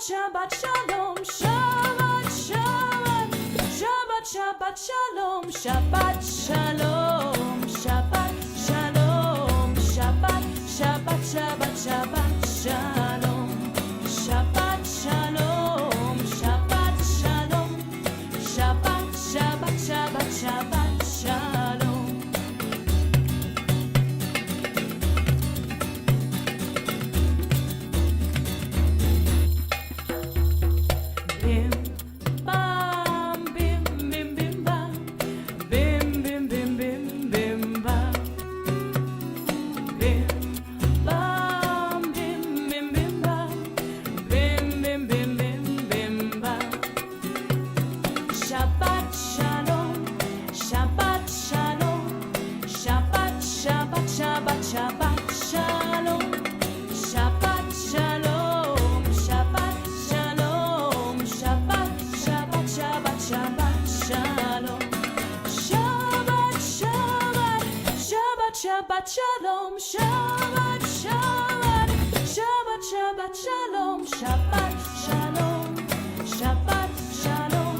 Shabbat Shalom, Shabbat Shabbat, Shabbat Shabbat Shalom, Shabbat Shalom, Shabbat Shalom, Shabbat Shabbat Shabbat Shabbat Shalom, Shabbat Shalom, Shabbat Shalom, Shabbat Shabbat Shabbat Shabbat Shalom. Bim bam bim bim bim bam, bim bim bim bim bim bam, bim bam bim bim bim bam, bim bim bim bim bim bam. Shabbat Shalom, Shabbat Shalom, Shabbat Shabbat Shabbat Shabbat Shalom, Shabbat Shalom, Shabbat Shalom, Shabbat Shabbat Shabbat Shabbat Shalom, Shabbat Shabbat, Shabbat Shabbat Shalom, Shabbat Shabbat, Shabbat Shabbat Shalom, Shabbat Shalom, Shabbat Shalom,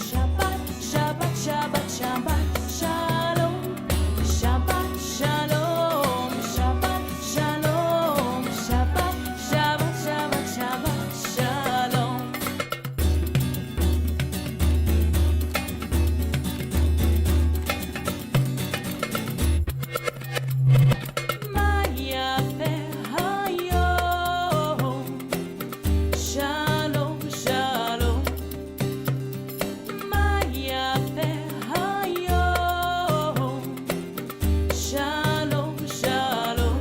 Shabbat Shabbat Shabbat Shabbat Shalom, Shabbat Shalom, Shabbat Shalom, Shabbat Shabbat Shabbat Shabbat Shalom. מה יפה היום, שלום שלום. מה יפה היום, שלום שלום.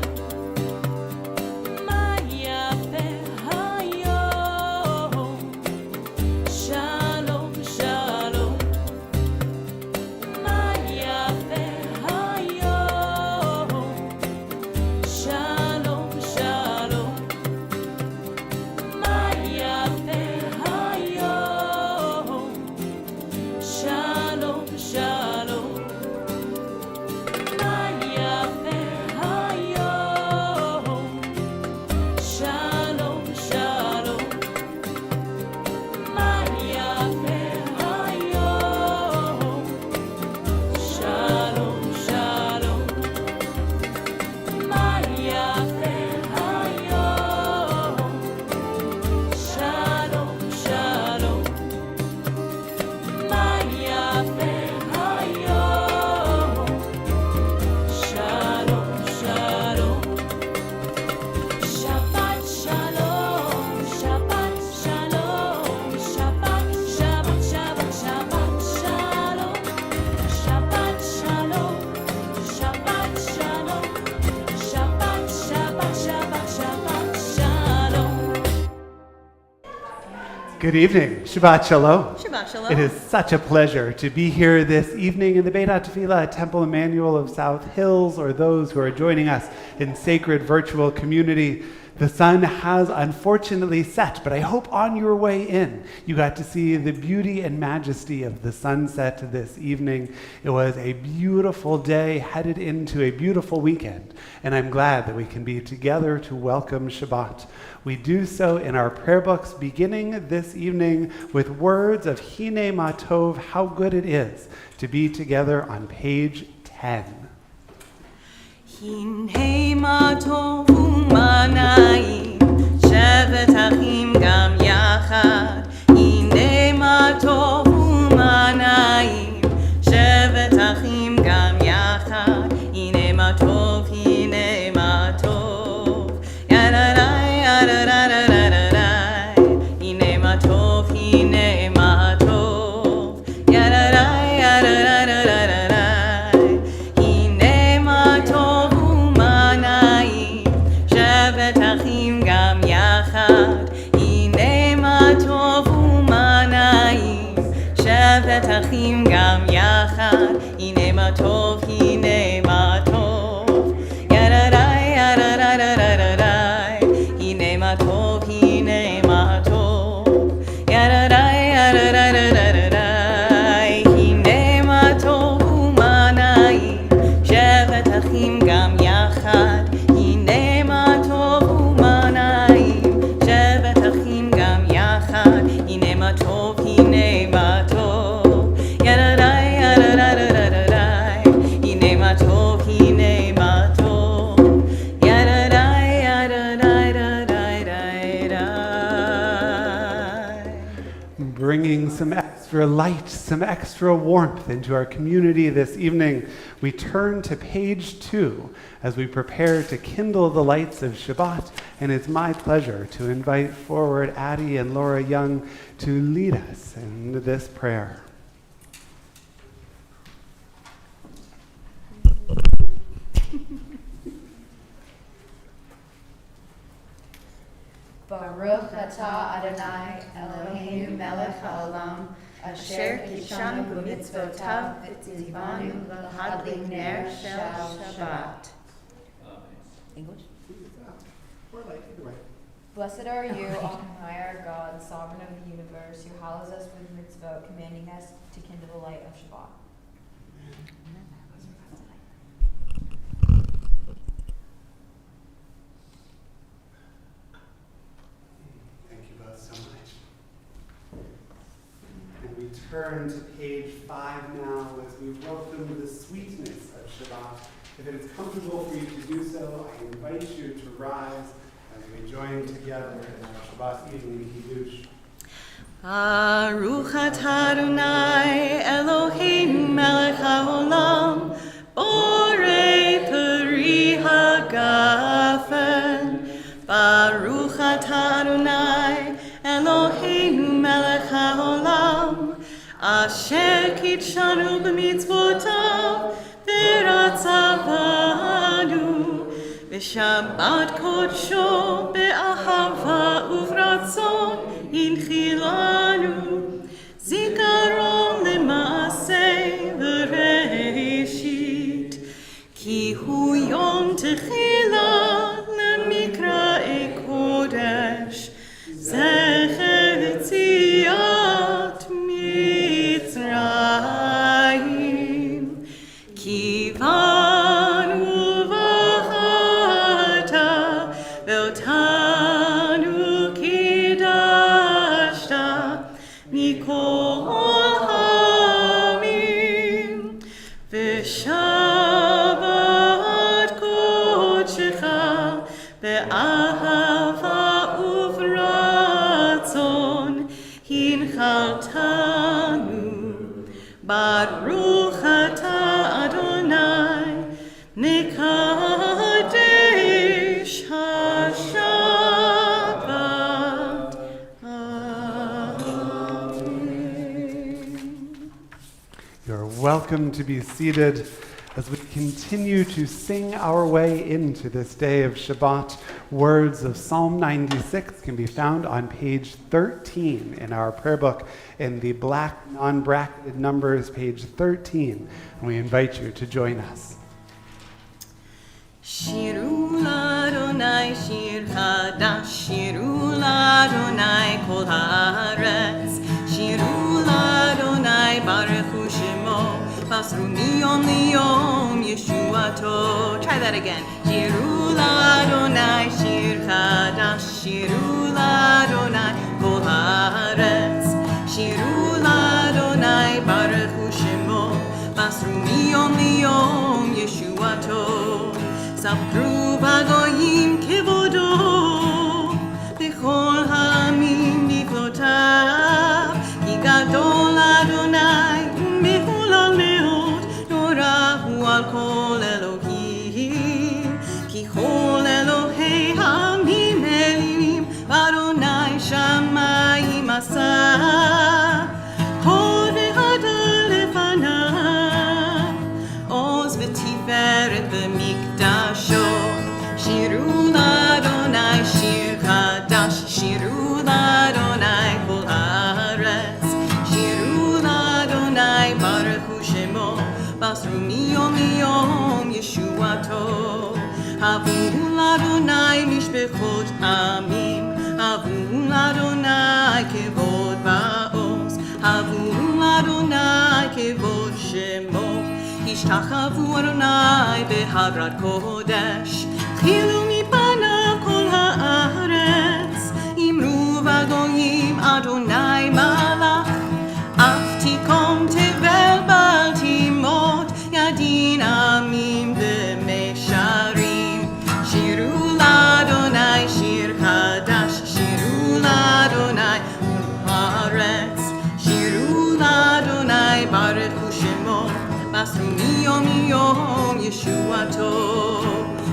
מה יפה היום, שלום שלום. מה יפה היום, שלום שלום. מה יפה היום, שלום שלום. מה יפה היום, שלום שלום. מה יפה היום, שלום שלום. מה יפה היום, שלום שלום. מה יפה היום, שלום שלום. שבת שלום, שבת שלום, שבת שבת שבת שבת שלום. שבת שלום, שבת שלום, שבת שבת שבת שבת שלום. Good evening. Shabbat Shalom. Shabbat Shalom. It is such a pleasure to be here this evening in the Beit HaTefillah at Temple Emanuel of South Hills, or those who are joining us in sacred virtual community. The sun has unfortunately set, but I hope on your way in you got to see the beauty and majesty of the sunset this evening. It was a beautiful day headed into a beautiful weekend, and I'm glad that we can be together to welcome Shabbat. We do so in our prayer books, beginning this evening with words of Hine Ma Tov, how good it is to be together, on page 10. הנה מה טוב ומה נעים, שבת אחים גם יחד. הנה מה טוב ומה נעים, שבת אחים גם יחד. הנה מה טוב, הנה מה טוב. ידעי, ידעי, הנה מה טוב, הנה מה טוב. ידעי, ידעי, הנה מה טוב ומה נעים, שבת אחים גם יחד. הנה bringing some extra light, some extra warmth into our community this evening, we turn to page 2 as we prepare to kindle the lights of Shabbat, and it's my pleasure to invite forward Addie and Laura Young to lead us in this prayer. Baruch atah Adonai Eloheinu melech haolam asher kidshanu b'mitzvotav v'tzivanu l'hadlik ner shel Shabbat. English? Blessed are you, Meyer, God, sovereign of the universe, who hallows us with mitzvot, commanding us to kindle the light of Shabbat. We turn to page 5 now as we welcome the sweetness of Shabbat. If it is comfortable for you to do so, I invite you to rise as we join together in our Shabbat evening Kiddush. Baruch atah Adonai Eloheinu melech haolam borei peri hagafen. Baruch atah Adonai Eloheinu melech haolam asher kidshanu b'mitzvotav v'ratzavanu v'shabbat kodsho be'ahava uvratzon inchilanu zikaron l'maaseh v'reishit ki hu yom techila l'mikra'e kodesh zecher l'tziat Mitzrayim kivanu v'hata ve'otanu kidashta mikol hamim v'shabbat kodshecha be'ahava uvratzon hinchaltanu. Baruch atah Adonai mekadesh haShabbat. Amen. You're welcome to be seated as we continue to sing our way into this day of Shabbat. Words of Psalm 96 can be found on page 13 in our prayer book in the black non-bracketed numbers, page 13. And we invite you to join us. Shiru l'Adonai shir chadash, shiru l'Adonai kol haaretz, shiru l'Adonai baruchu shemo, basru miyom liyom yeshuato. Try that again. Shiru l'Adonai shir chadash, shiru l'Adonai kol haaretz, shiru l'Adonai baruchu shemo, basru miyom liyom yeshuato. Sapru vagoyim kevodo, bechol ha'amim nivlotav, ki gadol Adonai umehulal meod, norahu al kol Elohim, ki chol Elohei ha'amim elim, Adonai shamayim asa, hod v'hadar lefanav, oz v'tiferet b'mikdasho. Shiru l'Adonai shir chadash, shiru l'Adonai kol haaretz, shiru l'Adonai baruchu shemo, basru miyom liyom yeshuato. Havu l'Adonai mishpechot amim, havu l'Adonai kevod va'oz, havu l'Adonai kevod shemo. Ishtachavu Adonai beharat kodesh, chilu mipanav kol haaretz, imru vagoyim Adonai malach, aftikom tevel bal timot, yadin amim v'mesharim. Shiru l'Adonai shir chadash, shiru l'Adonai kol haaretz, מסרו מיום יום ישועתו.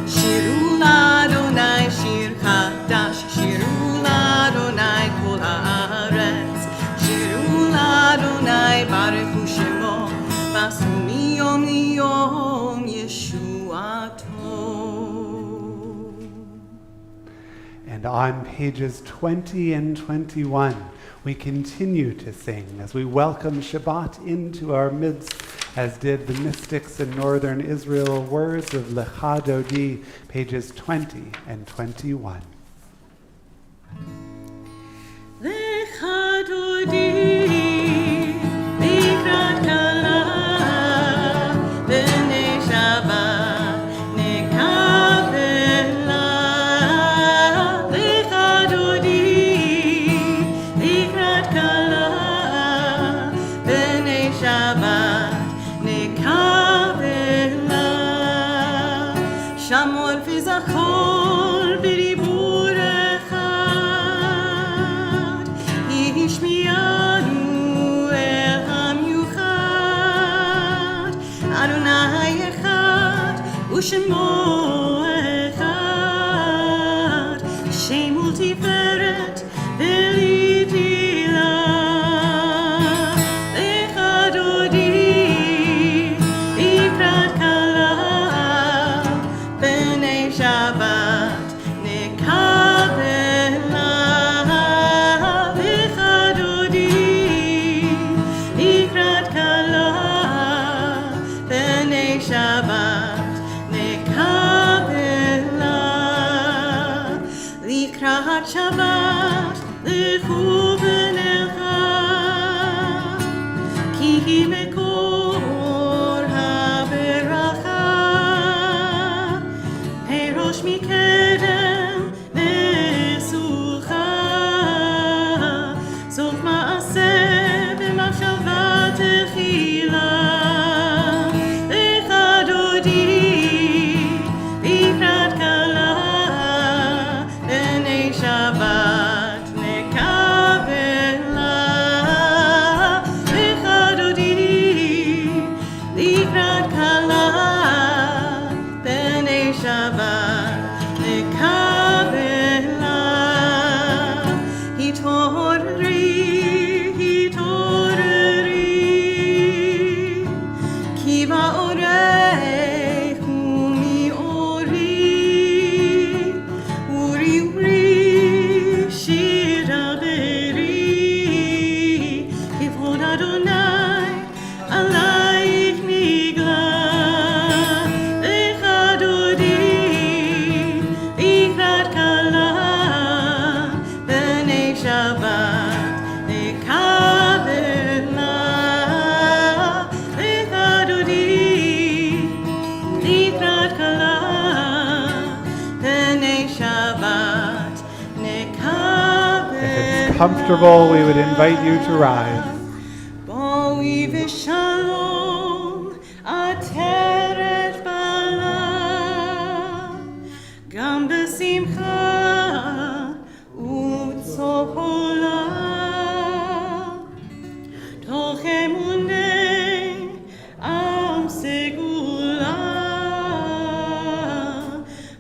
שירו לאדוני שיר חדש, שירו לאדוני כל הארץ, שירו לאדוני ברכו שמו, מסרו מיום ליום ישועתו. And on pages 20 and 21, we continue to sing as we welcome Shabbat into our midst, as did the mystics in northern Israel, words of Lecha Dodi, pages 20 and 21. Lecha Dodi, likrat kala, b'nei Shabbat, nekavela. Lecha Dodi, likrat kala, b'nei Shabbat, nekavela. Shamor v'zachor b'dibur echad, Ishmianu el hamiuchad, Adonai echad, u'shemo echad, Shem ultiferet v'litila. Lecha Dodi, likrat kala, b'nei Shabbat, nekavela. Lecha Dodi, likrat kala, b'nei Shabbat, nekavela. Likrat Shabbat, lechu v'nelcha, ki hi mekor haberacha. Perosh mikedem ve'sulcha, sof ma'aseh b'machshava techila. Lecha Dodi, likrat kala, b'nei Shabbat, nekavela. Lecha Dodi, likrat kala, b'nei Shabbat, nekavela. Hitoreri, ki va'orechu mi'ori, uri shir haveri, kivod Adonai alayich nigla. Lecha Dodi, likrat kala, b'nei Shabbat, nekavela. Lecha Dodi, likrat kala, b'nei Shabbat, nekavela. If it's comfortable, we would invite you to rise. Boi v'shalom, ateret bala, gam b'simcha u'tzohola, toch emunei am segula,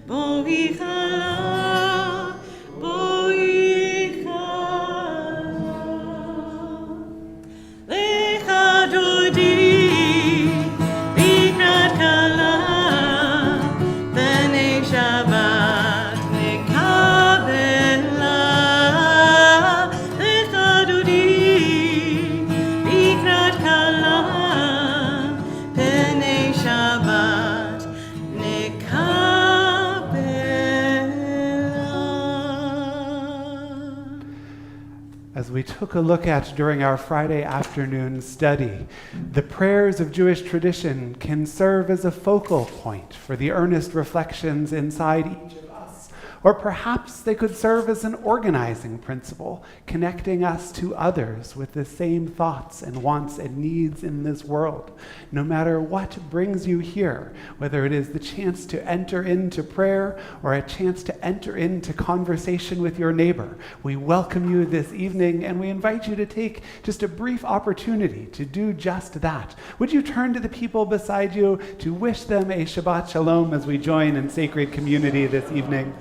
boi chala, boi chala. Lecha Dodi, likrat kala, b'nei Shabbat, nekavela. Lecha Dodi, likrat kala, b'nei Shabbat, nekavela. As we took a look at during our Friday afternoon study, the prayers of Jewish tradition can serve as a focal point for the earnest reflections inside each of us Or perhaps they could serve as an organizing principle, connecting us to others with the same thoughts and wants and needs in this world. No matter what brings you here, whether it is the chance to enter into prayer or a chance to enter into conversation with your neighbor, we welcome you this evening and we invite you to take just a brief opportunity to do just that. Would you turn to the people beside you to wish them a Shabbat Shalom as we join in sacred community this evening?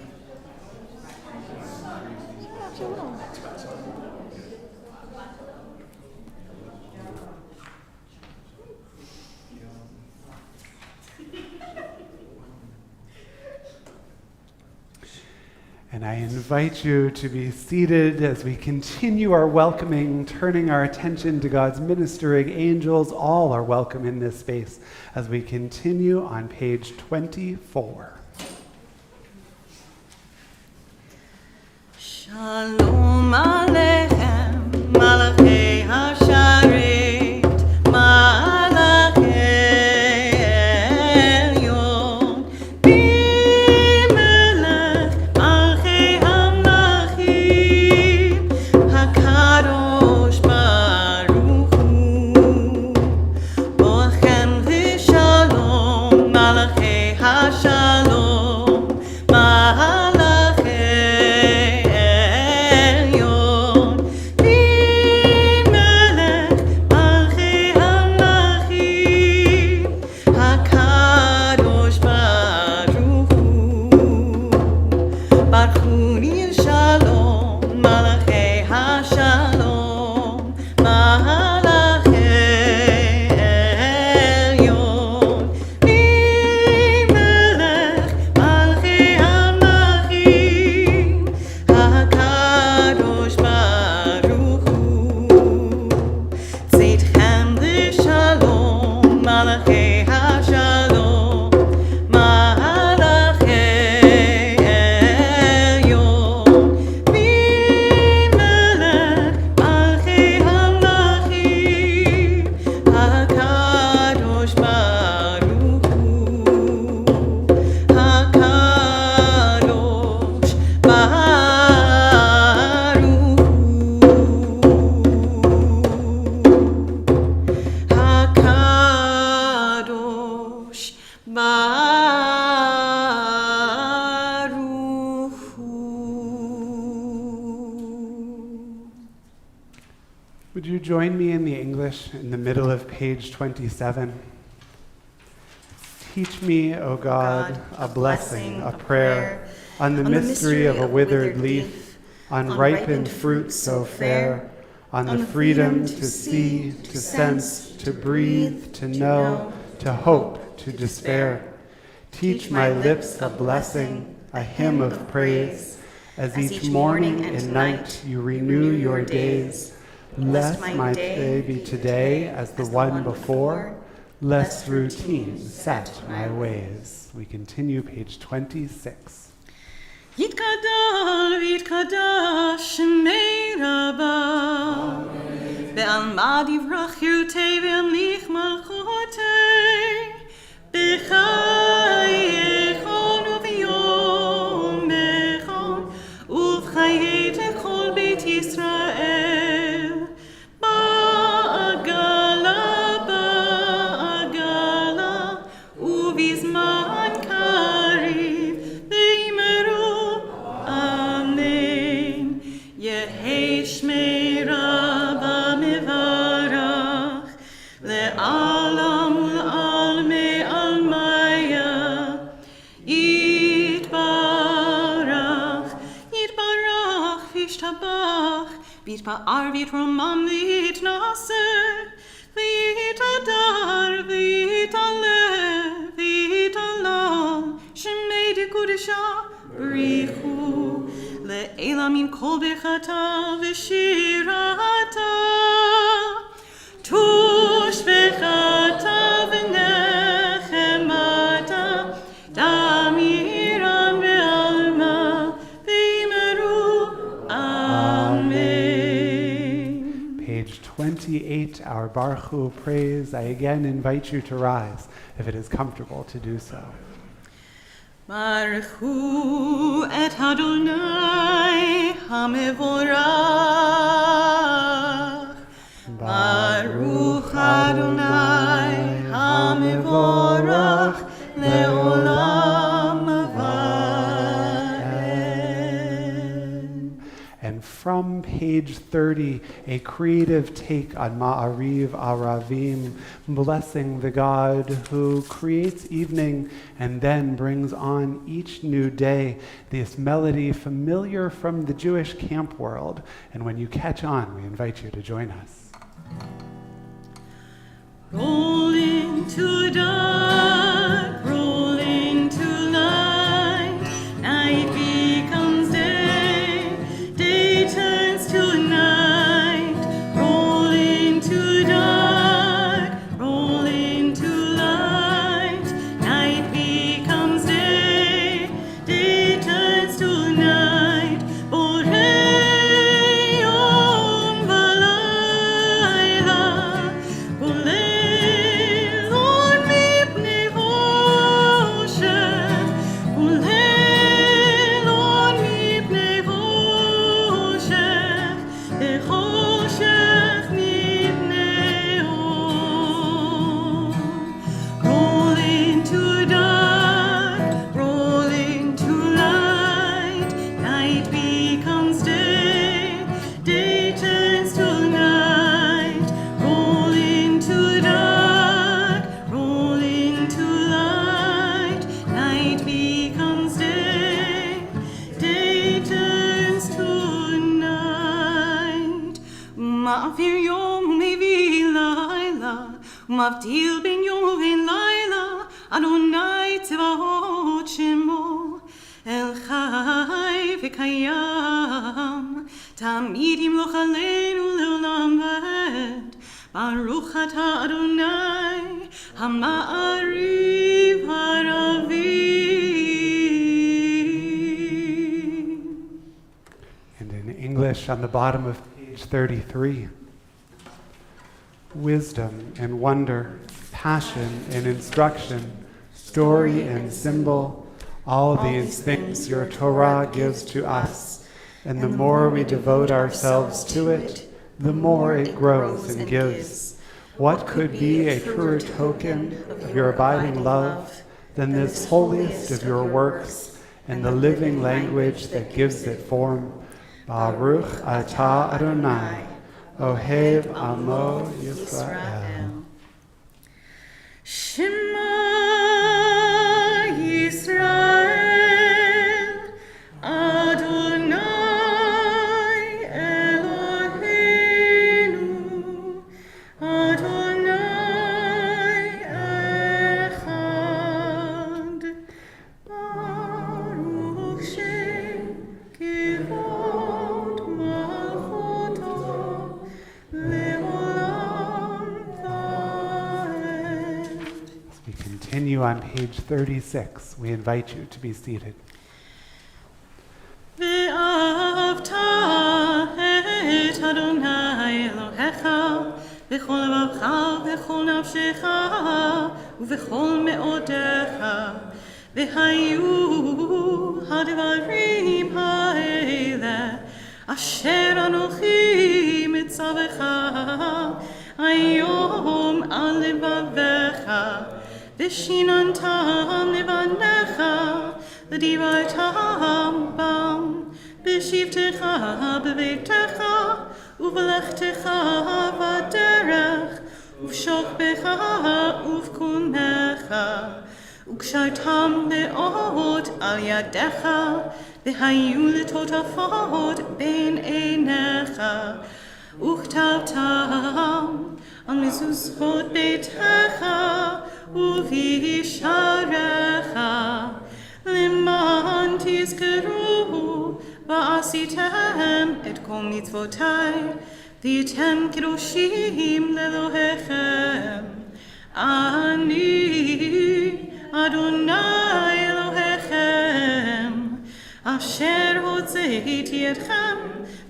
And I invite you to be seated as we continue our welcoming, turning our attention to God's ministering angels. All are welcome in this space as we continue on page 24. Shalom Aleichem, Malachei HaSharet, Malachei Elyon, Bimelech, Malchei HaMlachim, HaKadosh Baruch Hu, Boachem v'Shalom, Malachei HaShalom, Would you join me in the English in the middle of page 27? Teach me, O God, a blessing, a prayer, on the mystery of a withered leaf, on ripened fruit so fair, on the freedom to see, to sense, to breathe, to know, to hope, to despair. Teach my lips a blessing, a hymn of praise, as each morning and night you renew your days. Let my day be today as the one before, lest routine set my ways. We continue page 26. Yitkadal v'yitkadash shemei Rabba Be'alma divrach yirutei ve'amlich malchutei B'chayechon u'v'yomechon u'v'chayet echol beit Yisrael Vit ba'ar vit romam vit naser Vit adar vit ale vit alam Shemei de kudesha brichu Le'elam min kol bechata v'shirata Tush bechata v'nechemata Damiran ve'alma v'imeru Amen. Page 28, our Baruch Hu praise. I again invite you to rise if it is comfortable to do so. Baruchu et Adonai HaMevorach. Baruch Adonai HaMevorach Leolam Vaed. And from page 30, a creative take on Ma'ariv Aravim, blessing the God who creates evening and then brings on each new day this melody familiar from the Jewish camp world. And when you catch on, we invite you to join us. Roll into dark, roll into light, night becomes day, day turns to night. Roll into dark, roll into light, night becomes day, day turns to night. Borei yom v'layla, Ulelon mipnei Hoshech, Ulelon mipnei Hoshech, Hoshech mipnei Or. Roll into dark, roll into light, night becomes day, day turns to night. Roll into dark, roll into light, night becomes day, day turns to night. Ma'avir yom u'mevi layla, u'mavdil ben yom u'ben layla, Adonai tzvaot shemo, El chai v'kayam, tamid yimloch aleinu le'olam vaed. Baruch atah Adonai, hama'ariv haravim. And in English, on the bottom of page 33, wisdom and wonder, passion and instruction, story and symbol, all these things your Torah gives to us. And the more we devote ourselves to it, the more it grows and gives. What could be a truer token of your abiding love than this holiest of your works and the living language that gives it form? Baruch atah Adonai, Ohev Amo Yisrael. Shema Yisrael, Adonai Eloheinu, Adonai Echad. Baruch Shem Kivod Malchuto Leolam Vaed. As we continue on page 36, we invite you to be seated. ואהבת את אדוני אלוהיך בכל לבבך ובכל נפשך ובכל מאודיך, והיו הדברים האלה אשר אנוכי מצווך היום על לבביך, ושיננתם לבניך ודיברתם בם בשבתך בביתך ובלכתך בדרך ובשוכבך ובקומך, וקשרתם מאוד על ידיך, והיו לטוטפות בין עיניך, וכתבתם על מזוזות ביתך ובשעריך, למען תזכרו ועשיתם את כל מצוותיי, והייתם קדושים לאלוהיכם. אני אדוני אלוהיכם, אשר הוצאתי אתכם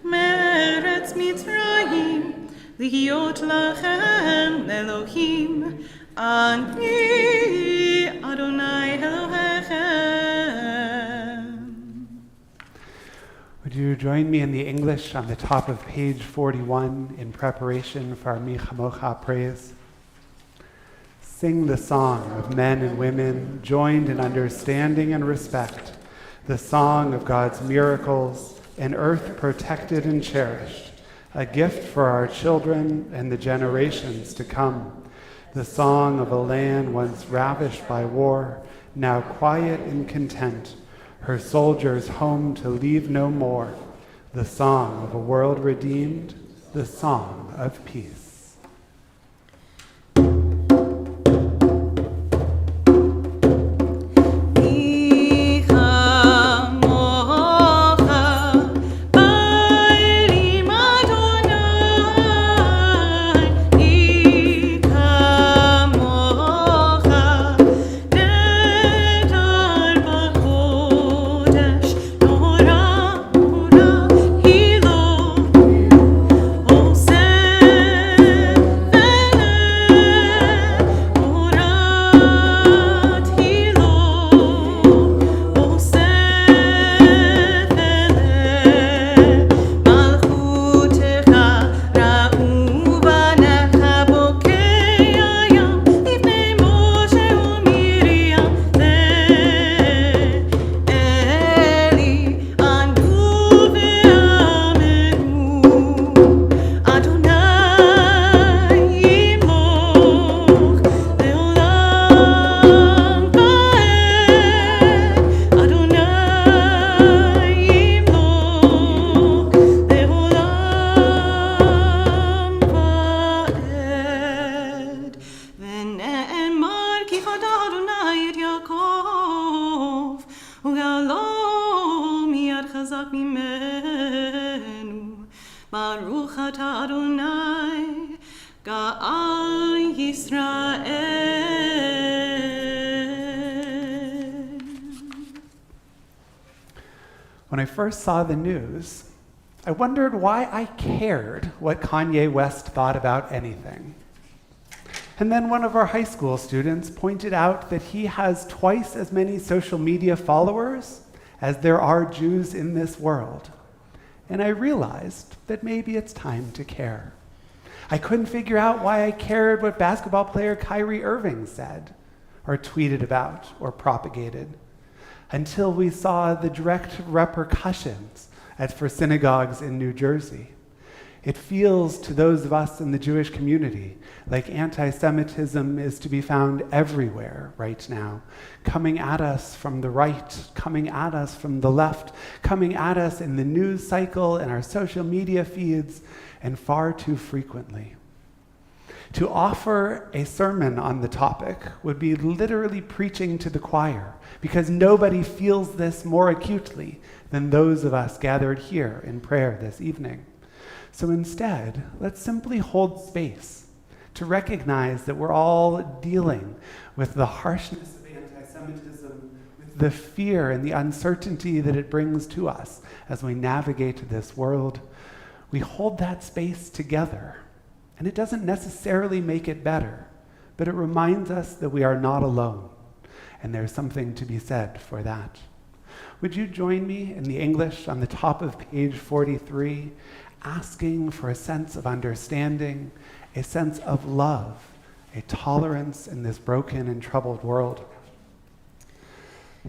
מארץ מצרים, להיות לכם אלוהים. אני אדוני אלוהיכם. you join me in the English on the top of page 41 in preparation for our Mi Chamocha praise? Sing the song of men and women joined in understanding and respect, the song of God's miracles, an earth protected and cherished, a gift for our children and the generations to come, the song of a land once ravished by war, now quiet and content, her soldiers home to leave no more, the song of a world redeemed, the song of peace. Baruch atah Adonai, Ga'al Yisrael. When I first saw the news, I wondered why I cared what Kanye West thought about anything. And then one of our high school students pointed out that he has twice as many social media followers as there are Jews in this world. And I realized that maybe it's time to care. I couldn't figure out why I cared what basketball player Kyrie Irving said, or tweeted about, or propagated, until we saw the direct repercussions for synagogues in New Jersey. It feels to those of us in the Jewish community like anti-Semitism is to be found everywhere right now, coming at us from the right, coming at us from the left, coming at us in the news cycle, in our social media feeds, and far too frequently. To offer a sermon on the topic would be literally preaching to the choir, because nobody feels this more acutely than those of us gathered here in prayer this evening. So instead, let's simply hold space to recognize that we're all dealing with the harshness of anti-Semitism, with the fear and the uncertainty that it brings to us as we navigate this world. We hold that space together, and it doesn't necessarily make it better, but it reminds us that we are not alone, and there's something to be said for that. Would you join me in the English on the top of page 43, asking for a sense of understanding, a sense of love, a tolerance in this broken and troubled world?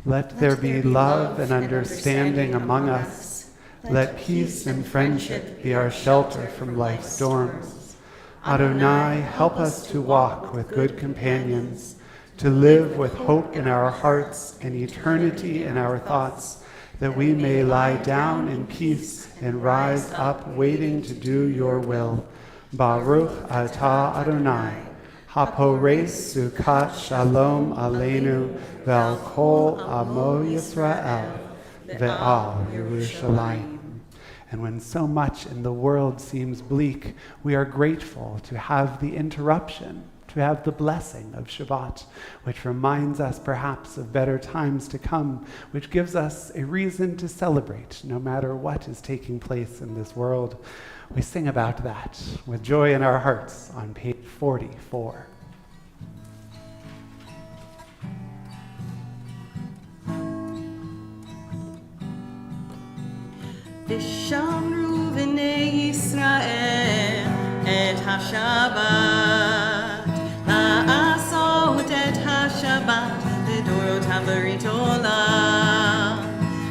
Let there be love and understanding among us. Let peace and friendship be our shelter from life's storms. Adonai, help us to walk with good companions, to live with hope in our hearts and eternity in our thoughts, that we may lie down in peace and rise up waiting to do your will. Baruch atah Adonai, hapores sukat shalom aleinu ve'al kol amo Yisrael ve'al Yerushalayim. And when so much in the world seems bleak, we are grateful to have the interruption, to have the blessing of Shabbat, which reminds us perhaps of better times to come, which gives us a reason to celebrate no matter what is taking place in this world. We sing about that with joy in our hearts on page 44. ושמרו בני ישראל את השבת, לעשות את השבת לדורותם ברית עולם.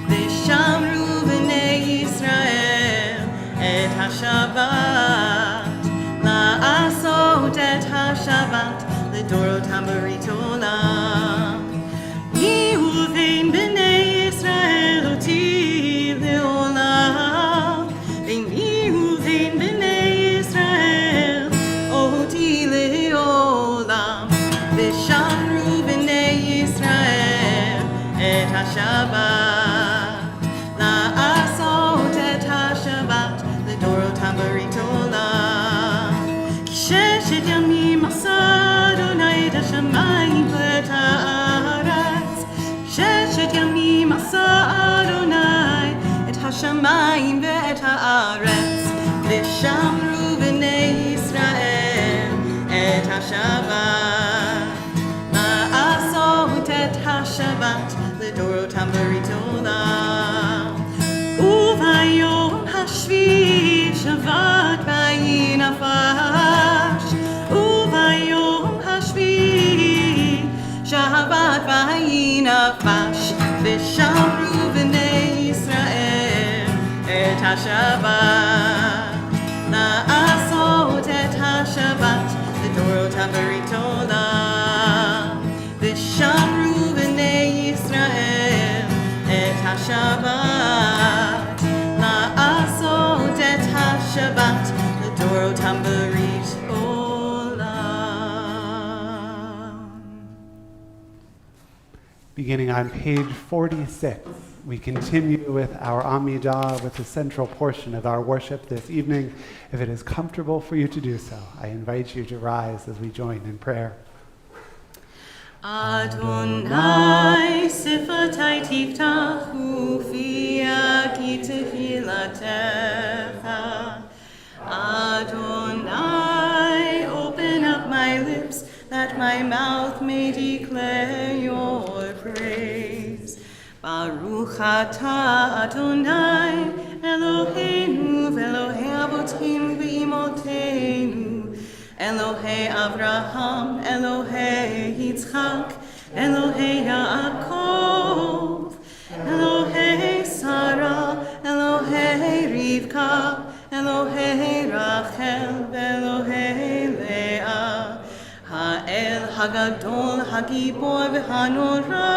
ושמרו בני ישראל את השבת, לעשות את השבת לדורותם ברית עולם. מי ובין בני ישראל אותי לעולם, ומי ובין בני ישראל אותי לעולם. ושמרו בני ישראל את השבת, לעשות את השבת לדורותם ברית עולם. כי 6 ימים עשה אדוני את השמיים ואת הארץ, 6 ימים עשה אדוני את השמיים ואת הארץ. ושמרו בני ישראל את השבת, לעשות את השבת לדורותם ברית עולם. וביום השביעי שבת ויהי נפש, וביום השביעי שבת ויהי נפש. ושמרו בני ישראל את השבת, לעשות את השבת לדורותם ברית עולם. ושמרו בני ישראל את השבת, לעשות את השבת לדורותם ברית עולם. Beginning on page 46, we continue with our Amidah, with the central portion of our worship this evening. If it is comfortable for you to do so, I invite you to rise as we join in prayer. Adonai sifatai tiftachu fia ki tefilatecha. Adonai, open up my lips that my mouth may declare your praise. Baruch atah Adonai Eloheinu v'Elohei avoteinu v'imotenu, Elohei Avraham, Elohei Yitzchak, Elohei Yaakov, Elohei Sarah, Elohei Rivka, Elohei Rachel, Elohei Leah, Ha'el Hagadol, Hagibor v'Hanora,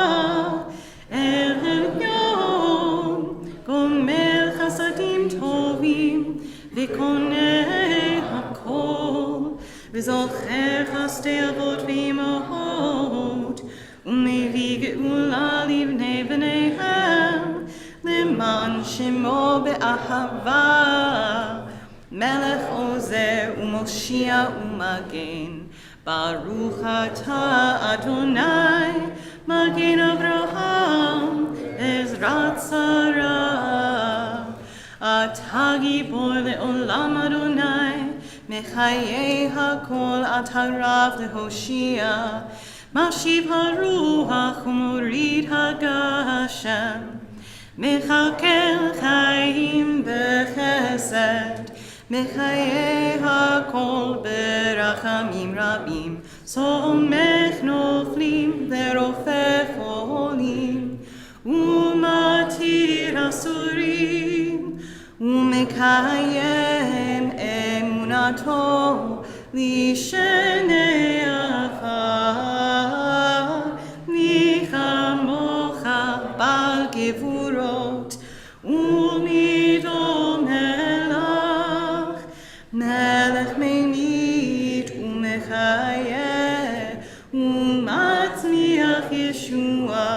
El Elyon, Gomer Chasadim Tovim, V'Koneh Hakol, V'Zocher Chasdei Avot V'Imahot, U'Mevi Ge'ula Livnei B'neihem, Leman Shemo Be'ahava, Melech Ozer U'Moshia U'Magen. Baruch atah Adonai, Magen Avraham, Ezrat Sarah. Atah Gibor le'olam Adonai, Mechayei hakol atah Rav le'Hoshia, Mashiv haruach u'morid hagashem, Mechakel chayim b'chesed, Mechayei hakol berachamim rabim, Somech noflim ve'rofeh cholim, U'matir asurim, U'mekayem emunato lishenei afar, Nichamocha bal gevurot, U'mido melach, Melech menit u'mechayeh, U'matzmiach Yeshua,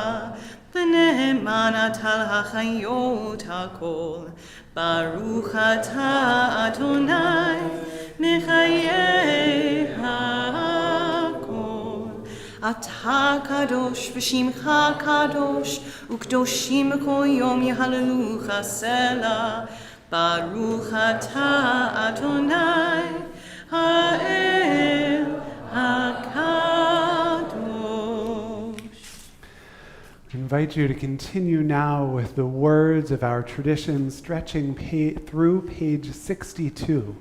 V'ne'eman atal hachayot hakol. Baruch atah Adonai, Mechayeh hakol. Atah kadosh v'shimcha kadosh, u'kdoshim kol yom yehalelucha selah. Baruch atah Adonai, ha'el hakadosh. invite you to continue now with the words of our tradition stretching through page 62,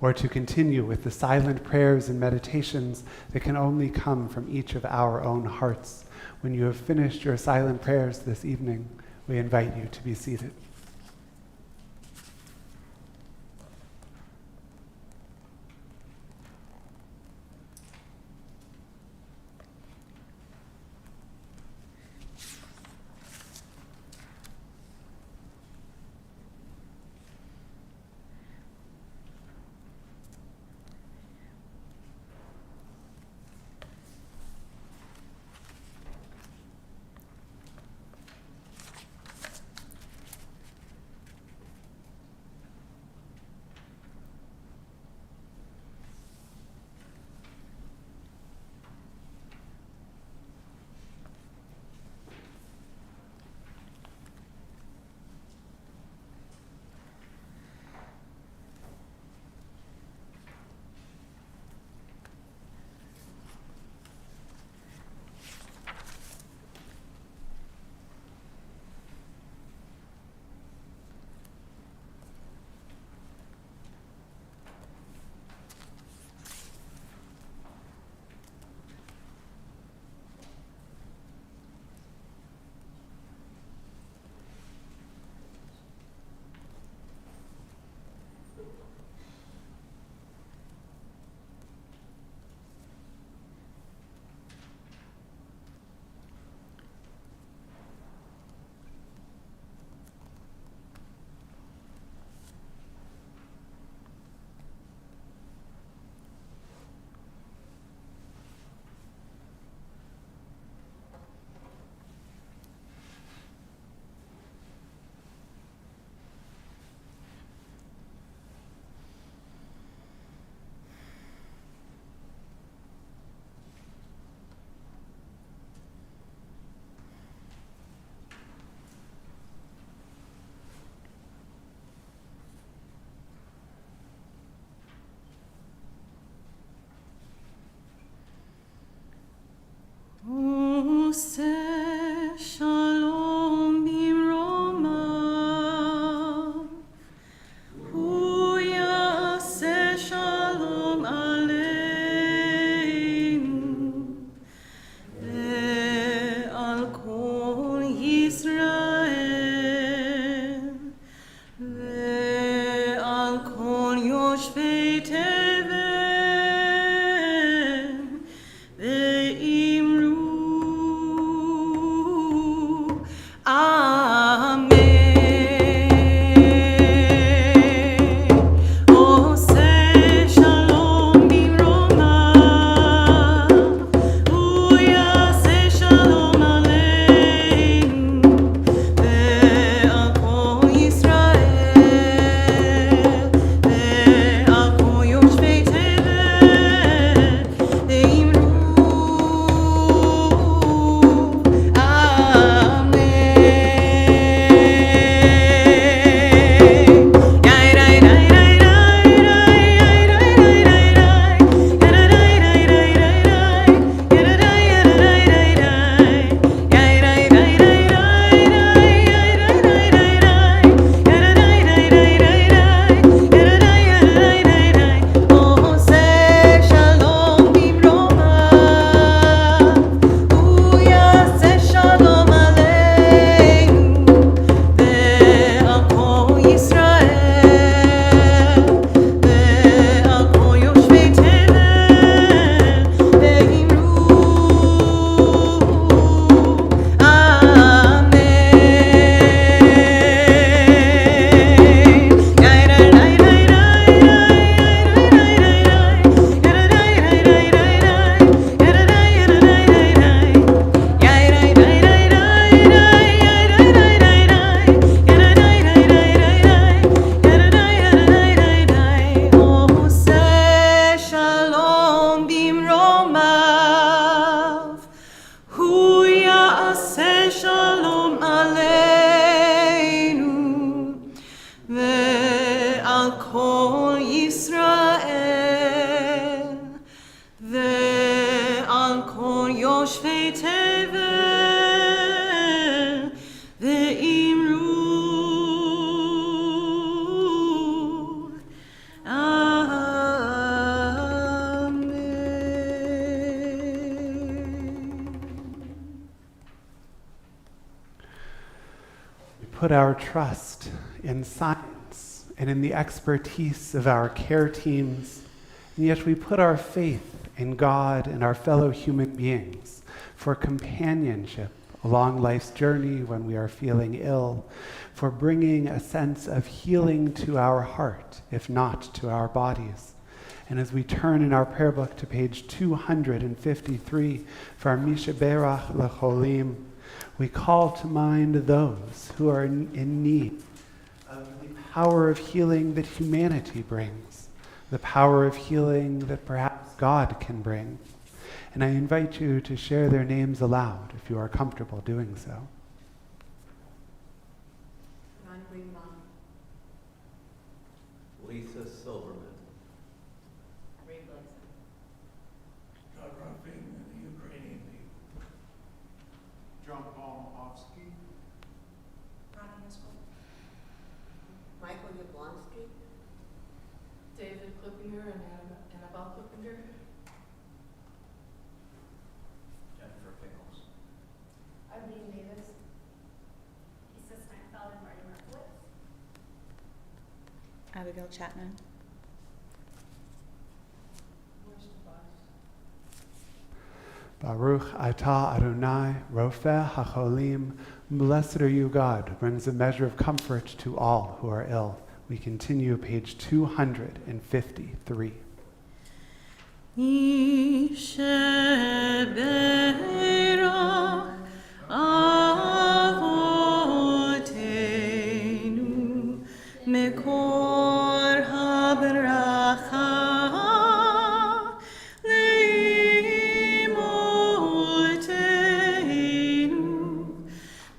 or to continue with the silent prayers and meditations that can only come from each of our own hearts. When you have finished your silent prayers this evening, we invite you to be seated. put our trust in science and in the expertise of our care teams, and yet we put our faith in God and our fellow human beings for companionship along life's journey when we are feeling ill, for bringing a sense of healing to our heart, if not to our bodies. And as we turn in our prayer book to page 253 for our Mishaberach Lecholim, we call to mind those who are in need of the power of healing that humanity brings, the power of healing that perhaps God can bring. And I invite you to share their names aloud if you are comfortable doing so. Lisa Silverman. Rabbi and the Ukrainian people. John Paul Mahofsky. Michael Yablonsky. David Klippinger and Annabelle Klippinger. Jennifer Pickles. Eileen Davis. Lisa Steinfeld and Marty Markowitz. Abigail Chapman. Baruch atah Adonai, Rofeh HaCholim. Blessed are you, God, who brings a measure of comfort to all who are ill. We continue page 253. Yisheberach Avotenu Mekor HaBracha Leimotenu.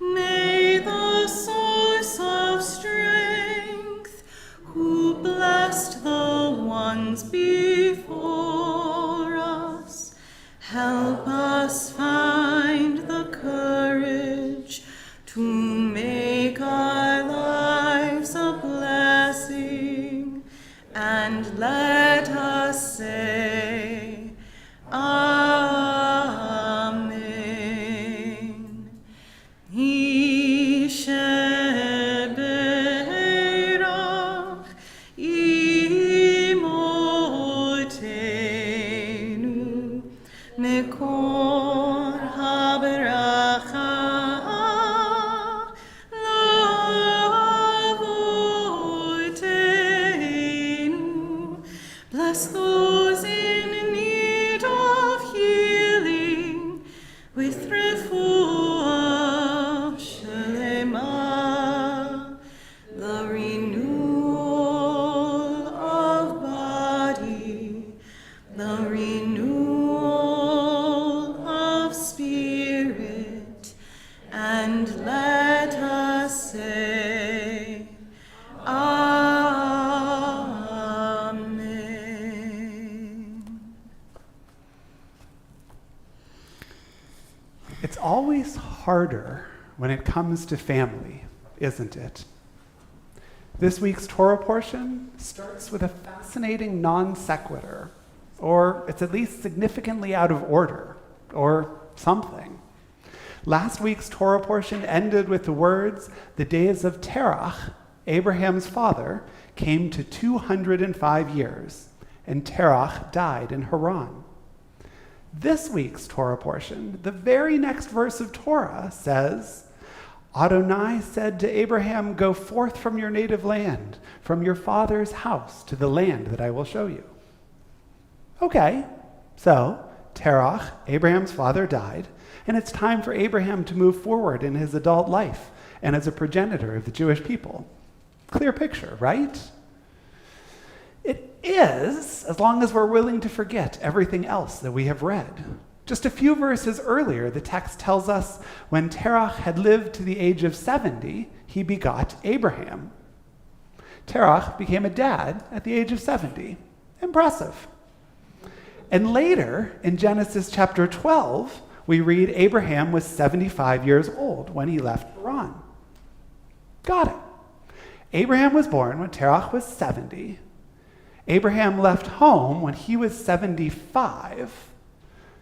May the source of strength, who blessed the ones before us, help us find the courage to make our lives a blessing, and let us say, Amen. Yisheberach Imotenu Mekor HaBracha Lavotenu. Bless those in need of healing with refuah shlema, the renewal of body, the renewal of spirit, and let us say, Amen. It's always harder when it comes to family, isn't it? This week's Torah portion starts with a fascinating non sequitur, or it's at least significantly out of order, or something. Last week's Torah portion ended with the words, the days of Terach, Abraham's father, came to 205 years, and Terach died in Haran. This week's Torah portion, the very next verse of Torah, says, Adonai said to Abraham, go forth from your native land, from your father's house to the land that I will show you. Okay, so Terach, Abraham's father, died, and it's time for Abraham to move forward in his adult life and as a progenitor of the Jewish people. Clear picture, right? It is, as long as we're willing to forget everything else that we have read. Just a few verses earlier, the text tells us when Terach had lived to the age of 70, he begot Abraham. Terach became a dad at the age of 70. Impressive. And later, in Genesis chapter 12, we read Abraham was 75 years old when he left Haran. Got it. Abraham was born when Terach was 70. Abraham left home when he was 75.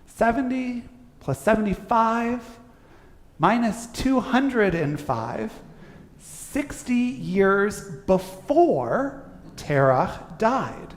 70 plus 75 minus 205, 60 years before Terach died.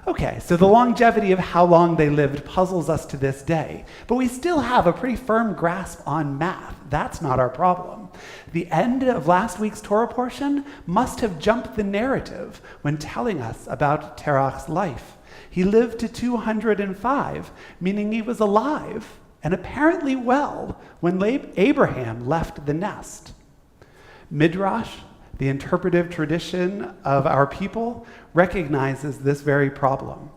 Okay, so the longevity of how long they lived puzzles us to this day, but we still have a pretty firm grasp on math. That's not our problem. The end of last week's Torah portion must have jumped the narrative when telling us about Terach's life. He lived to 205, meaning he was alive and apparently well when Abraham left the nest. Midrash, the interpretive tradition of our people, recognizes this very problem.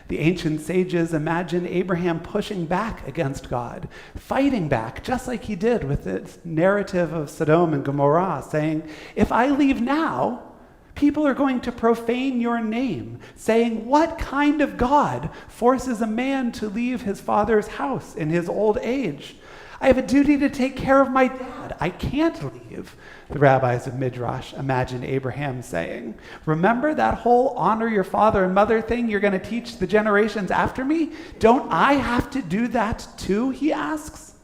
The ancient sages imagine Abraham pushing back against God, fighting back, just like he did with the narrative of Sodom and Gomorrah, saying, if I leave now, people are going to profane your name, saying, what kind of God forces a man to leave his father's house in his old age? I have a duty to take care of my dad. I can't leave, the rabbis of Midrash imagine Abraham saying. Remember that whole honor your father and mother thing you're going to teach the generations after me? Don't I have to do that too, he asks?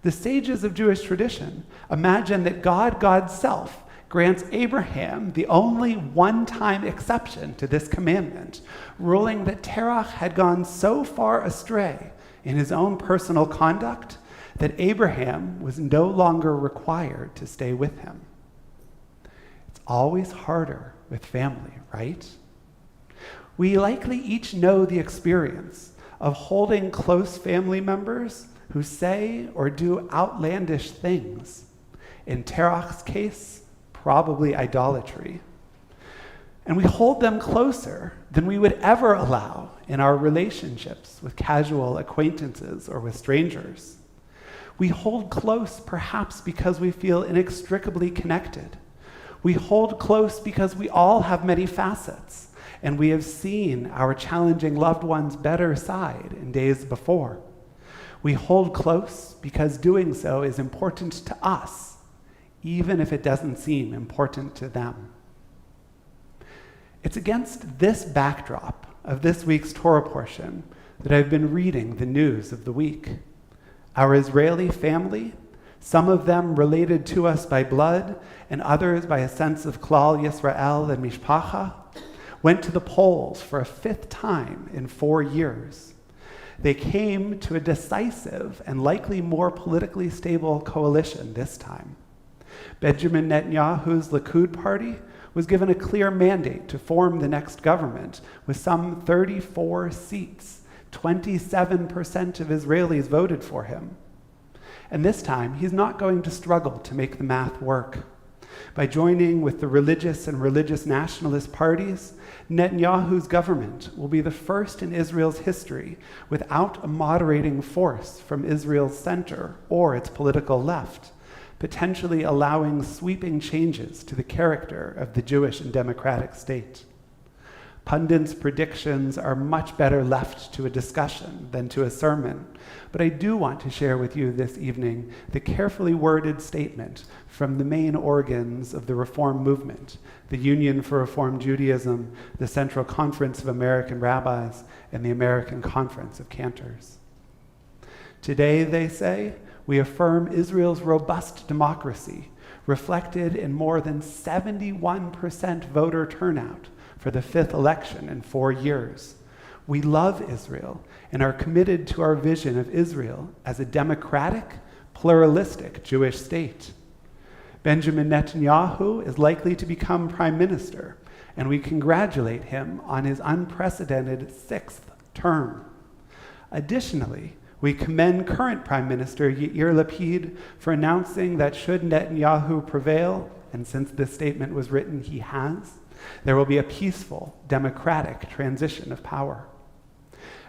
The sages of Jewish tradition imagine that God, God's self, grants Abraham the only one-time exception to this commandment, ruling that Terach had gone so far astray in his own personal conduct that Abraham was no longer required to stay with him. It's always harder with family, right? We likely each know the experience of holding close family members who say or do outlandish things. In Terach's case, probably idolatry. And we hold them closer than we would ever allow in our relationships with casual acquaintances or with strangers. We hold close perhaps because we feel inextricably connected. We hold close because we all have many facets, and we have seen our challenging loved one's better side in days before. We hold close because doing so is important to us, even if it doesn't seem important to them. It's against this backdrop of this week's Torah portion that I've been reading the news of the week. Our Israeli family, some of them related to us by blood and others by a sense of Klal Yisrael and Mishpacha, went to the polls for a 5th time in 4 years. They came to a decisive and likely more politically stable coalition this time. Benjamin Netanyahu's Likud party was given a clear mandate to form the next government with some 34 seats. 27% of Israelis voted for him. And this time, he's not going to struggle to make the math work. By joining with the religious and religious nationalist parties, Netanyahu's government will be the first in Israel's history without a moderating force from Israel's center or its political left, potentially allowing sweeping changes to the character of the Jewish and democratic state. Pundits' predictions are much better left to a discussion than to a sermon, but I do want to share with you this evening the carefully worded statement from the main organs of the Reform movement, the Union for Reform Judaism, the Central Conference of American Rabbis, and the American Conference of Cantors. Today, they say, we affirm Israel's robust democracy, reflected in more than 71% voter turnout for the 5th election in 4 years. We love Israel and are committed to our vision of Israel as a democratic, pluralistic Jewish state. Benjamin Netanyahu is likely to become prime minister, and we congratulate him on his unprecedented 6th term. Additionally, we commend current Prime Minister Yair Lapid for announcing that should Netanyahu prevail, and since this statement was written, he has, there will be a peaceful, democratic transition of power.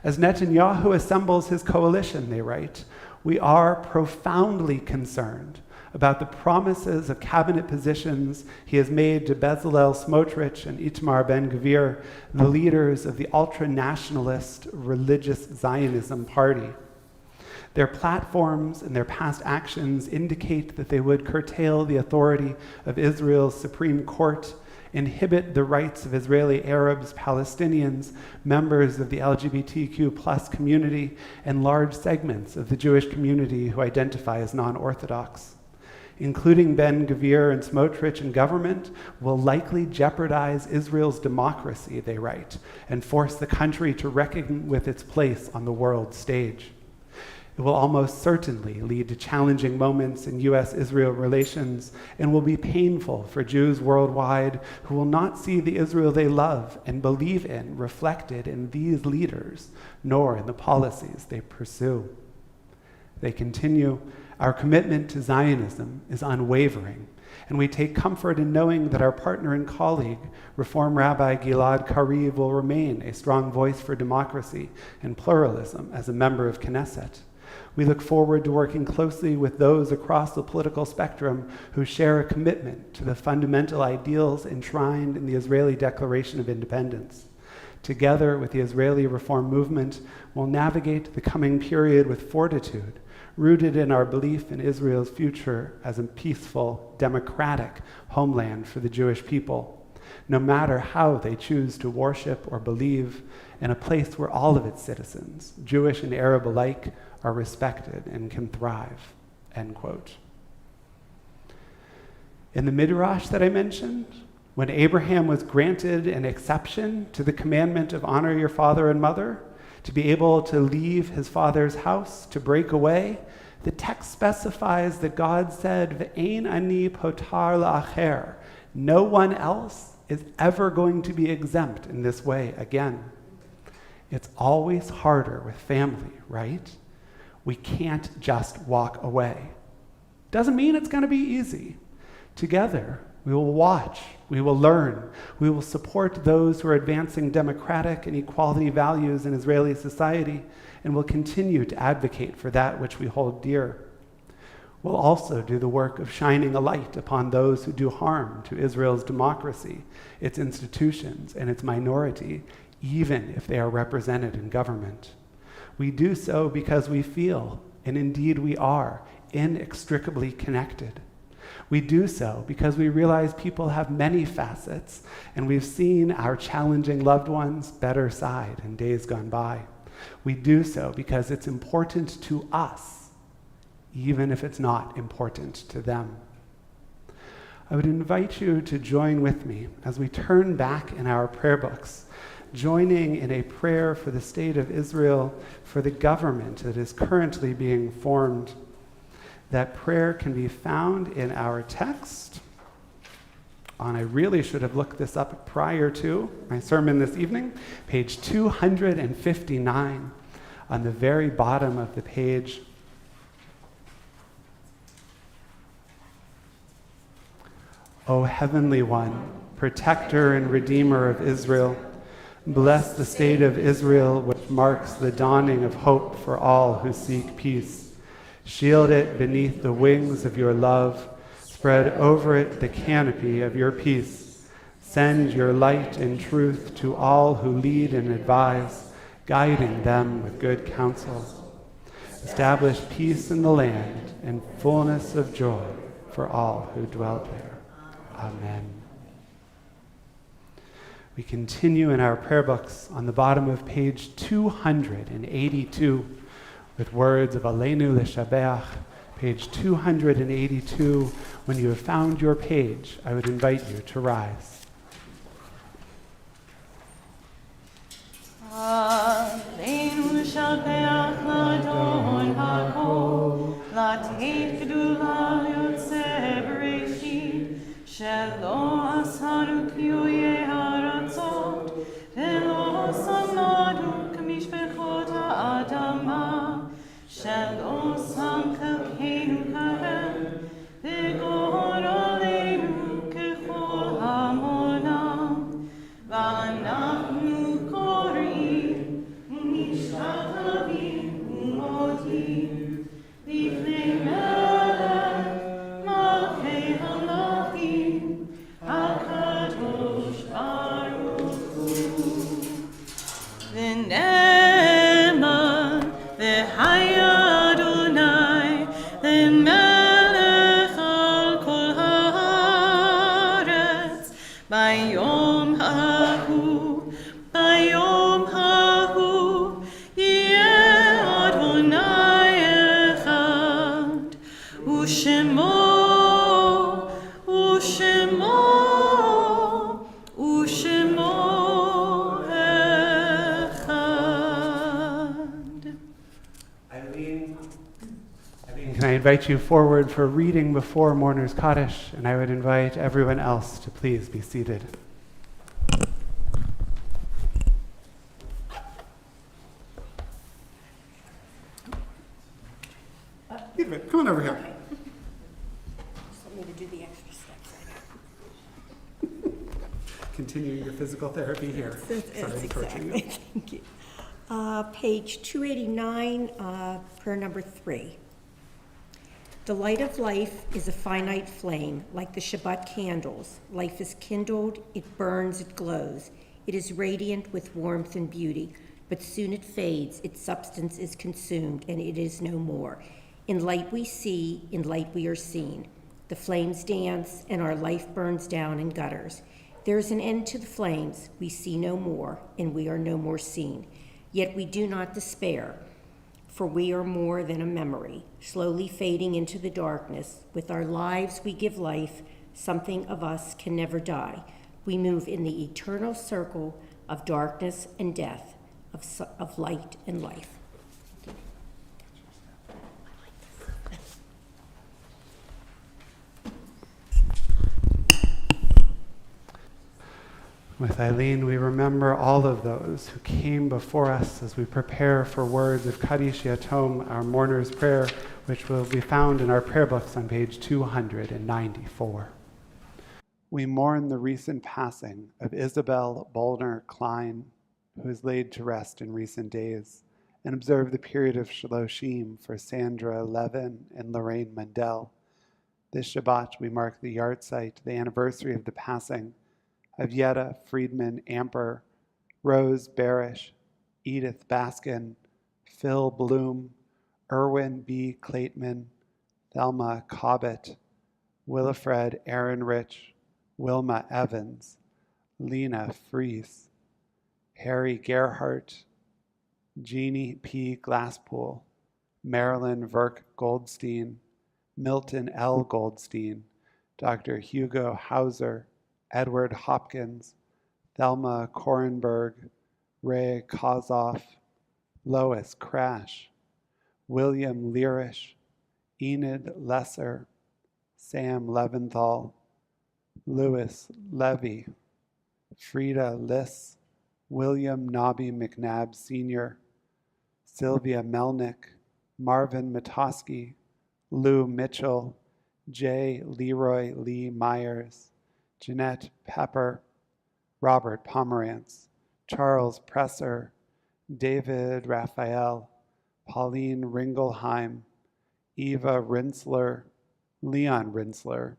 As Netanyahu assembles his coalition, they write, we are profoundly concerned about the promises of cabinet positions he has made to Bezalel Smotrich and Itamar Ben-Gvir, the leaders of the ultra-nationalist religious Zionism party. Their platforms and their past actions indicate that they would curtail the authority of Israel's Supreme Court, inhibit the rights of Israeli Arabs, Palestinians, members of the LGBTQ+ community, and large segments of the Jewish community who identify as non-Orthodox. including Ben-Gvir and Smotrich in government, will likely jeopardize Israel's democracy, they write, and force the country to reckon with its place on the world stage. It will almost certainly lead to challenging moments in U.S.-Israel relations and will be painful for Jews worldwide who will not see the Israel they love and believe in reflected in these leaders, nor in the policies they pursue. They continue, our commitment to Zionism is unwavering, and we take comfort in knowing that our partner and colleague, Reform Rabbi Gilad Kariv, will remain a strong voice for democracy and pluralism as a member of Knesset. We look forward to working closely with those across the political spectrum who share a commitment to the fundamental ideals enshrined in the Israeli Declaration of Independence. Together with the Israeli Reform movement, we'll navigate the coming period with fortitude, rooted in our belief in Israel's future as a peaceful, democratic homeland for the Jewish people, no matter how they choose to worship or believe, in a place where all of its citizens, Jewish and Arab alike, are respected and can thrive, end quote. In the Midrash that I mentioned, when Abraham was granted an exception to the commandment of honor your father and mother, to be able to leave his father's house, to break away, the text specifies that God said, Ve'ein ani potar la'acher, no one else is ever going to be exempt in this way again. It's always harder with family, right? We can't just walk away. Doesn't mean it's going to be easy. Together, we will watch, we will learn, we will support those who are advancing democratic and equality values in Israeli society, and will continue to advocate for that which we hold dear. We'll also do the work of shining a light upon those who do harm to Israel's democracy, its institutions, and its minority, even if they are represented in government. We do so because we feel, and indeed we are, inextricably connected. We do so because we realize people have many facets, and we've seen our challenging loved ones' better side in days gone by. We do so because it's important to us, even if it's not important to them. I would invite you to join with me as we turn back in our prayer books, joining in a prayer for the state of Israel, for the government that is currently being formed. That prayer can be found in our text. I really should have looked this up prior to my sermon this evening, page 259, on the very bottom of the page. O Heavenly One, protector and redeemer of Israel, bless the state of Israel, which marks the dawning of hope for all who seek peace. Shield it beneath the wings of your love. Spread over it the canopy of your peace. Send your light and truth to all who lead and advise, guiding them with good counsel. Establish peace in the land and fullness of joy for all who dwell there. Amen. We continue in our prayer books on the bottom of page 282 with words of Aleinu L'Shabeach, page 282. When you have found your page, I would invite you to rise. Aleinu L'Shabeach L'Adon HaKol, L'Teit Gedula Yotzeh Bereshit, Shelo Asanu Kiyuyeh Haratzot, Velo Samadu Kamishpechot HaAdama, Shelo Sam Chelkeinu Kahem, V'gor Aleinu Kechol HaMolam, V'anachnu Korim, U'nishtachavim U'modim, B'fnei Melech, Malchei HaMelachim, HaKadosh Baruch Hu. V'ne'eman v'haya Adonai le'melech al kol haaretz bayom hahu yeh Adonai echad u'shemo I invite you forward for reading before Mourner's Kaddish, and I would invite everyone else to please be seated. Come on over here. Just want me to do the extra steps. Continuing your physical therapy here. That's exactly. Thank you. Page 289, prayer number 3. The light of life is a finite flame, like the Shabbat candles. Life is kindled, it burns, it glows. It is radiant with warmth and beauty, but soon it fades, its substance is consumed, and it is no more. In light we see, in light we are seen. The flames dance, and our life burns down in gutters. There is an end to the flames, we see no more, and we are no more seen. Yet we do not despair, for we are more than a memory, slowly fading into the darkness. With our lives we give life, something of us can never die. We move in the eternal circle of darkness and death, of light and life. With Eileen, we remember all of those who came before us as we prepare for words of Kaddish Yatom, our mourner's prayer, which will be found in our prayer books on page 294. We mourn the recent passing of Isabel Bollner Klein, who is laid to rest in recent days, and observe the period of Shaloshim for Sandra Levin and Lorraine Mundell. This Shabbat, we mark the yahrzeit, the anniversary of the passing of Yetta Friedman Amper, Rose Barish, Edith Baskin, Phil Bloom, Erwin B. Clateman, Thelma Cobbett, Willifred Aaron Rich, Wilma Evans, Lena Fries, Harry Gerhardt, Jeannie P. Glasspool, Marilyn Verk Goldstein, Milton L. Goldstein, Dr. Hugo Hauser, Edward Hopkins, Thelma Korenberg, Ray Kozoff, Lois Crash, William Learish, Enid Lesser, Sam Leventhal, Louis Levy, Frida Liss, William Nobby McNabb Sr., Sylvia Melnick, Marvin Matoski, Lou Mitchell, J. Leroy Lee Myers, Jeanette Pepper, Robert Pomerantz, Charles Presser, David Raphael, Pauline Ringelheim, Eva Rinsler, Leon Rinsler,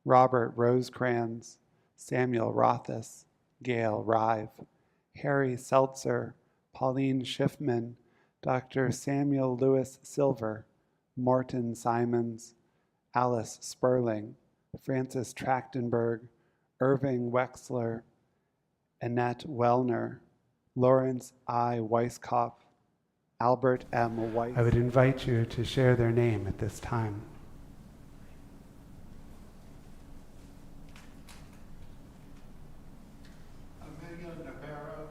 Robert Rosecrans, Samuel Rothus, Gail Rive, Harry Seltzer, Pauline Schiffman, Dr. Samuel Lewis Silver, Morton Simons, Alice Sperling, Francis Trachtenberg, Irving Wexler, Annette Wellner, Lawrence I. Weisskopf, Albert M. Weiss. I would invite you to share their name at this time. Amelia Navarro.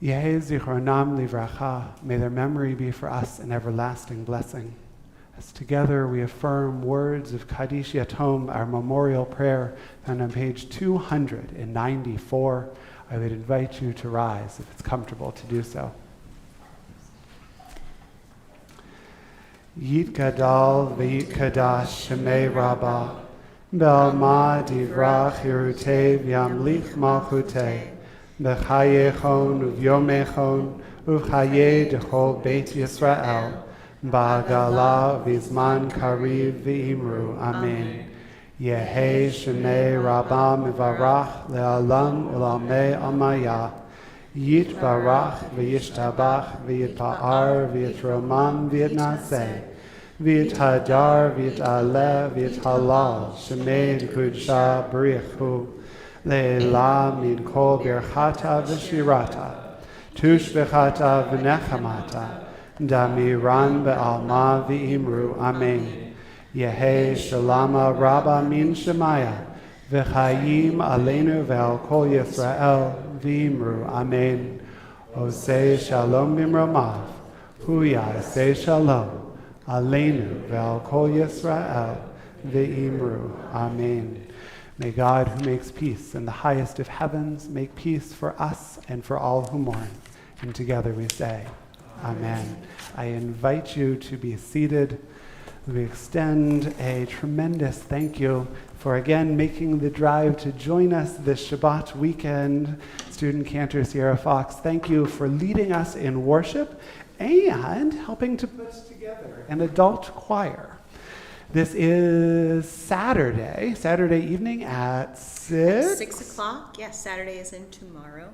Yehi zichronam livracha, may their memory be for us an everlasting blessing. As together we affirm words of Kaddish Yatom, our memorial prayer, found on page 294, I would invite you to rise if it's comfortable to do so. Yit gadal v'yit kadash shemei rabbah, be'alma divrach hirutei v'yamlich malchutei, b'chayechon uvyomechon uvchaye dechol Beit Yisrael, ba'agala v'zman kariv v'imru. Amen. Yehi shemei rabbah mivarach le'alam u'lamei amaya, yitbarach v'yishtabach v'yitpa'ar v'yitromam v'yitnaseh, v'yithadar v'yit'aleh v'yithalal, shemei d'kudsha b'richu, le'ela min kol birchata v'shirata, tushbechata v'nechamata, damiran be'alma v'imru. Amen. Yehi shalama rabba min shemaya, v'chayim aleinu ve'al kol Yisrael v'imru amen. Osei shalom bimromav, hu yaseh shalom aleinu ve'al kol Yisrael v'imru amen. May God, who makes peace in the highest of heavens, make peace for us and for all who mourn. And together we say, Amen. I invite you to be seated. We extend a tremendous thank you for again making the drive to join us this Shabbat weekend. Student Cantor Sierra Fox, thank you for leading us in worship and helping to put together an adult choir. This is Saturday evening at 6? 6 o'clock. Yes, Saturday is in tomorrow.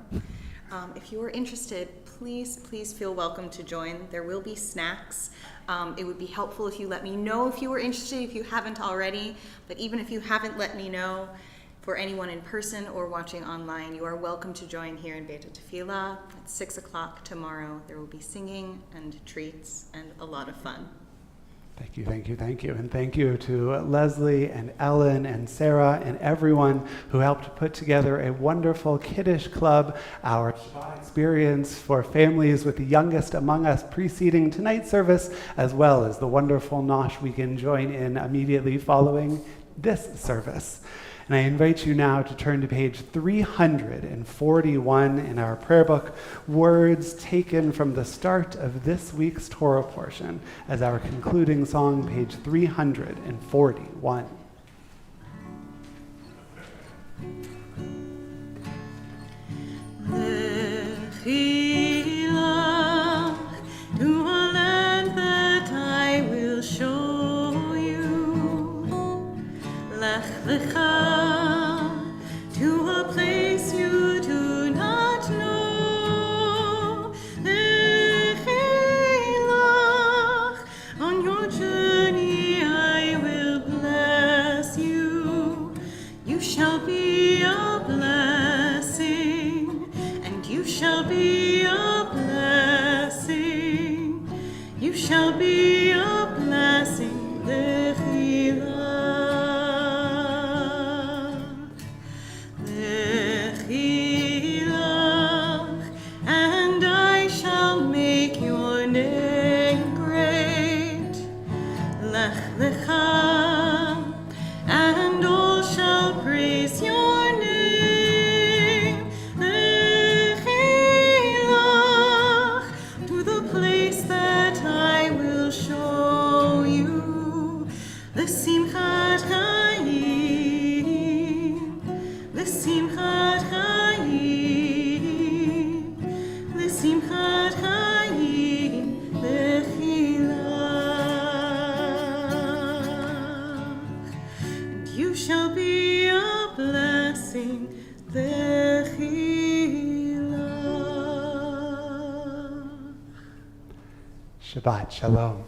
If you are interested, please feel welcome to join. There will be snacks. It would be helpful if you let me know if you were interested, if you haven't already. But even if you haven't let me know, for anyone in person or watching online, you are welcome to join here in Beit Tefillah at 6 o'clock tomorrow. There will be singing and treats and a lot of fun. Thank you. And thank you to Leslie and Ellen and Sarah and everyone who helped put together a wonderful Kiddush Club, our experience for families with the youngest among us preceding tonight's service, as well as the wonderful nosh we can join in immediately following this service. And I invite you now to turn to page 341 in our prayer book, words taken from the start of this week's Torah portion as our concluding song, page 341. To a land that I will show you. Lech lecha, to a place you do not know. Lech on your journey I will bless you. You shall be a blessing, and you shall be a blessing. You shall be a blessing. And I shall make your name great. Lech lecha, and all shall praise your name. Lechilach, to the place that I will show you. L'simchat chayim, l'simchat chayim, l'simchat chayim, lechilach. And you shall be a blessing, lechilach. Shabbat Shalom.